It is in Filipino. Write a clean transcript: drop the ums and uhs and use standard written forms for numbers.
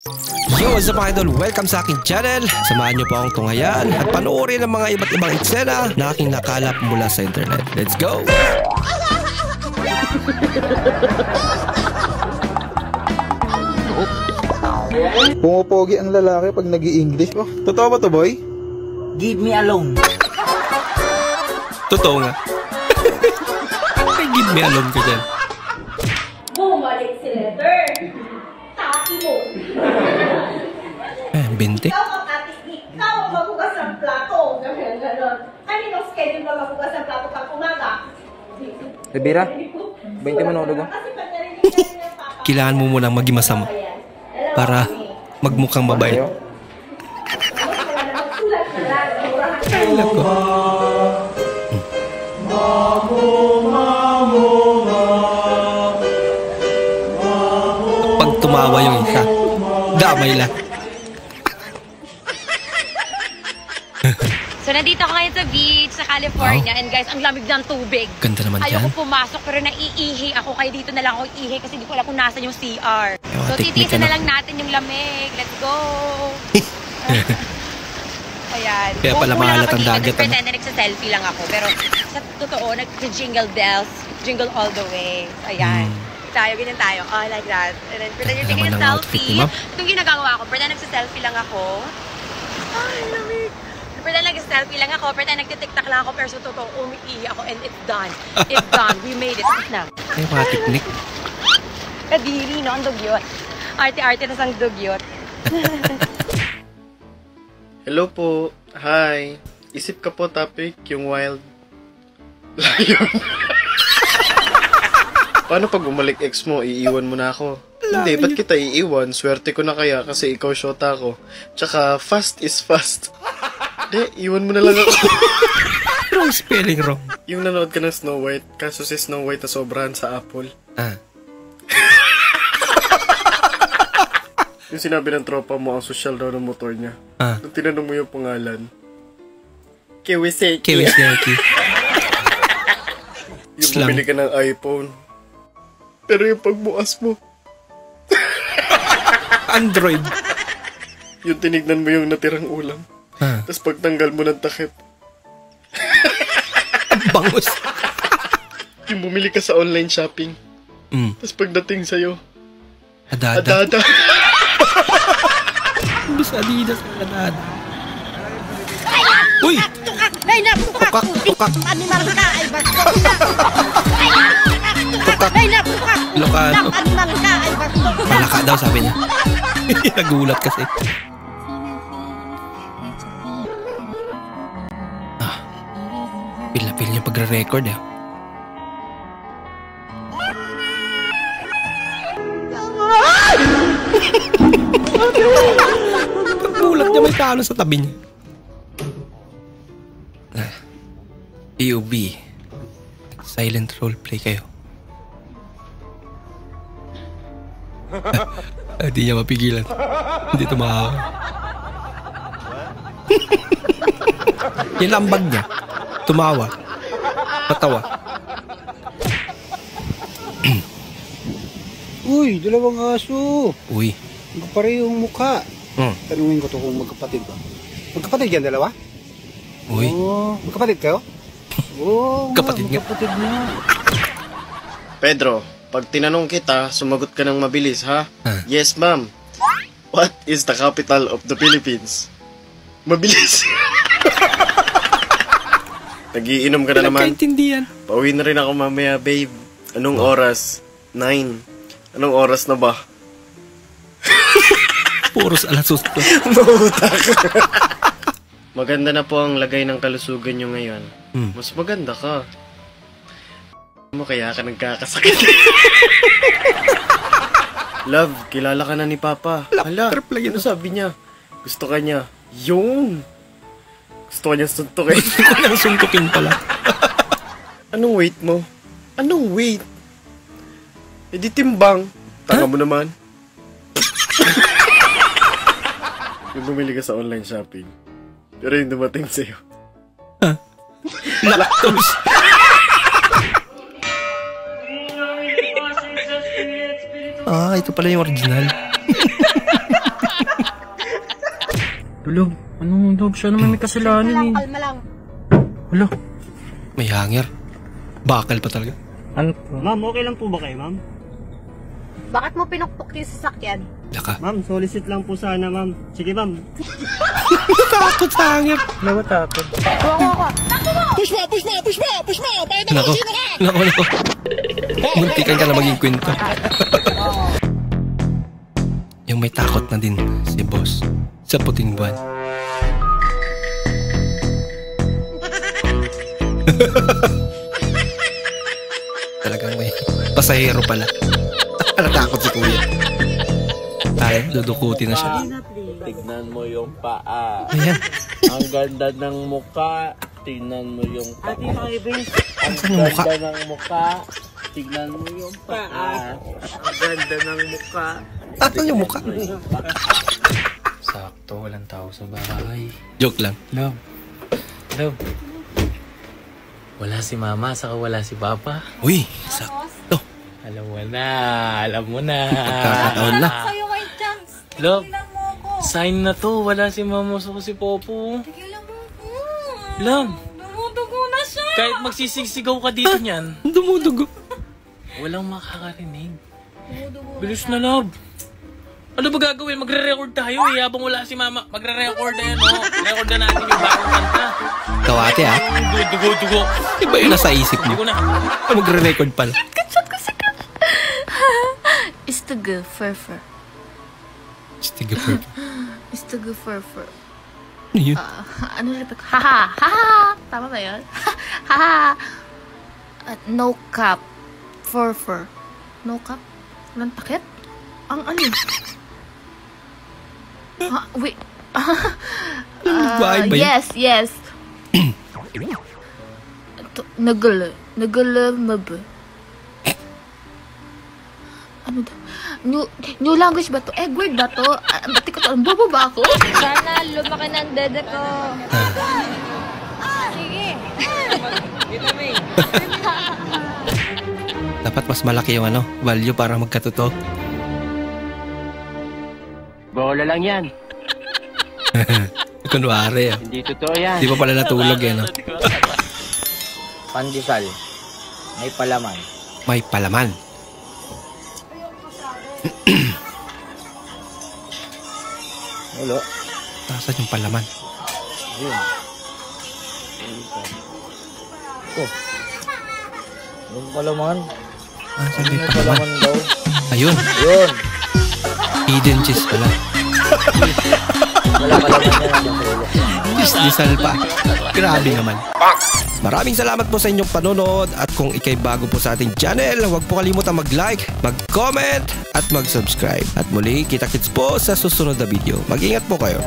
Yo, what's up mga idol? Welcome sa aking channel. Samahan niyo po akong tunghayan at panoorin ang mga iba't ibang eksena na aking nakalap mula sa internet. Let's go! Pumopogi ang lalaki pag nag-i-English. Oh, totoo ba to, boy? Give me alone. Totoo nga. Give me alone ka dyan. Bumalik si Letter. Taki mo. Binti? Ikaw ang magugas ng plato. Ganon. Kaninong schedule ba magugas ng plato pag umaga? Bira, 20 minuto ba? Kailangan mo munang maging masama para magmukhang mabait. Ay, lako. Pag tumawa yung isa, damay lang. So, nandito ako ngayon sa beach sa California. And guys, ang lamig ng tubig. Ganda naman dyan. Ayoko pumasok pero naiihi ako. Kaya dito na lang ako iihi kasi hindi ko alam kung nasan yung CR. So, technique titiisin na ano? lang natin yung lamig. Let's go! Ayan. Kaya pala mahalat ang dagat. Pretend na nagsa-selfie lang ako. Pero sa totoo, nag-jingle bells. Jingle all the way. Ayan. Tayo, ganyan tayo. Oh, like that. And then, pretend you're taking a selfie. Itong ginagawa ko, pretend nagsa-selfie lang ako. Ay, lamig. Pretend nag-selfie lang ako, pretend nagtitiktak lang ako, pero sa totoo, umiihi ako and it's done. It's done. We made it. It's na. Ay, mga technique. Kadiri, no? Ang dugyot. Arte-arte na sang dugyot. Hello po. Hi. Isip ka po topic, yung wild lion. Paano pag bumalik ex mo, iiwan mo na ako? Hindi, ba't kita iiwan? Swerte ko na kaya kasi ikaw shota ko. Tsaka, fast is fast. Hindi, iwan mo na lang ako. Wrong spelling wrong. Yung nanood ka ng Snow White, kaso si Snow White na sobrahan sa Apple. Yung sinabi ng tropa mo, ang social daw ng motor niya. Nung tinanong mo yung pangalan, Kawasaki. Kawasaki. Yung bumili ka ng iPhone. Pero yung pagbukas mo, Android. yung tinignan mo yung natirang ulam. Tapos pagtanggal mo ng takip, Bangus. yung bumili ka sa online shopping. Tapos pagdating sa'yo, Adada. adada. Bis Adidas. Adada. Uy! Ay, napukak! Tukak. Animal ka! Ay, basto! Tukak. Ay, napukak! Ilocano. Animal ka! Ay, basto! Malaka daw, sabi niya. Nagulat kasi. Pil niya pagre-record eh. Pagmulat niya may talo sa tabi niya. POV. Silent roleplay kayo. Hindi niya mapigilan. Hindi tumawa. Yung lambag niya. Tumawa. Patawa. Uy, dalawang aso. Uy. Magparehong mukha. Tanungin ko to kung magkapatid ba. Magkapatid yan dalawa? Uy. Oo. Magkapatid kayo? Oo. Kapatid nga. Magkapatid nga. Pedro, pag tinanong kita, sumagot ka ng mabilis, ha? Yes, ma'am. What is the capital of the Philippines? Mabilis. Nagiinom ka na naman. Nagkaintindihan. Pauwi na rin ako mamaya, babe. Anong oras? 9. Anong oras na ba? Puros alasos to. Maganda na po ang lagay ng kalusugan nyo ngayon. Mas maganda ka. Mo kaya ka nagkakasakit. Love, kilala ka na ni Papa. Hala, ano sabi niya? Gusto ka niya. Yung! Gusto ka niya suntukin. Gusto ko nang suntukin pala. Anong weight mo? Anong weight? E di timbang. Tanga mo naman. Yung bumili ka sa online shopping. Pero yung dumating sa'yo. Lactose. Ito pala yung original. Love, anong love? Siya naman may kasalanan eh. Kalma lang. Wala. May hanger. Bakal pa talaga. Ano po? Ma'am, okay lang po ba kayo, ma'am? Bakit mo pinukpok yung sasakyan? Laka. Ma'am, solicit lang po sana, ma'am. Sige, ma'am. Takot sa hanger. Wala takot. Nako. Muntikan ka na maging kwento. Yung may takot na din si boss sa puting buwan. Talagang may pasahero pala. Natakot si kuya. Tayo, dudukutin na siya. Tignan mo yung paa. Ayan. Ang ganda ng muka. Tignan mo yung paa. Ang Saan yung muka? ganda ng muka. Tignan mo yung paa. Ang ganda ng muka. Ano yung mukha? Sakto, walang tao sa bahay. Joke lang. Love. Love. Wala si mama, saka wala si papa. Uy, sakto. Alam mo na, alam mo na. Pagkakataon na. Sa'yo may chance. Love, Tigilan mo ako. sign na to. Wala si mama, saka si Popo. Tigilan mo ako. Love, Dumudugo na siya. kahit magsisigsigaw ka dito niyan, Dumudugo. walang makakarinig. Bilis na, love. Ano ba gagawin? Magre-record tayo eh. Habang wala si mama, magre-record na yan, oh. Record na natin yung bagong kanta. Kawate ha. Dugo. Iba yung nasa isip Hindi mo. ko na. Magre-record pala. Istugu furfur. Stiga purple. Istugu furfur. Ano yun? Ano rin? Haha! Haha! Tama ba yun? Haha! No cap. Furfur. No cap? Walang takip? Ang ano? Wait. Bahay ba yun? Yes. Nagala mab. Ano daw? New language ba to? Word ba to? Ba't ko to? Ang bobo ba ako? Sana lumaki ng dede ko. Sige. Dapat mas malaki yung value para magkatotoo. Bola lang yan. Kunwari ah. Hindi totoo yan. Di pa pala natulog eh, no? Pandesal. May palaman. May palaman. Ulo. Nasaan yung palaman? Yun. Oh. Yung palaman. Nasaan yung May palaman? palaman daw. Ayun. Yun. Hidden cheese pala. Wala palaman yan ang ulo. Disal pa. Grabe naman. Maraming salamat po sa inyong panonood at kung ikay bago po sa ating channel, huwag po kalimutan mag-like, mag-comment at mag-subscribe. At muli, kita-kits po sa susunod na video. Mag-ingat po kayo.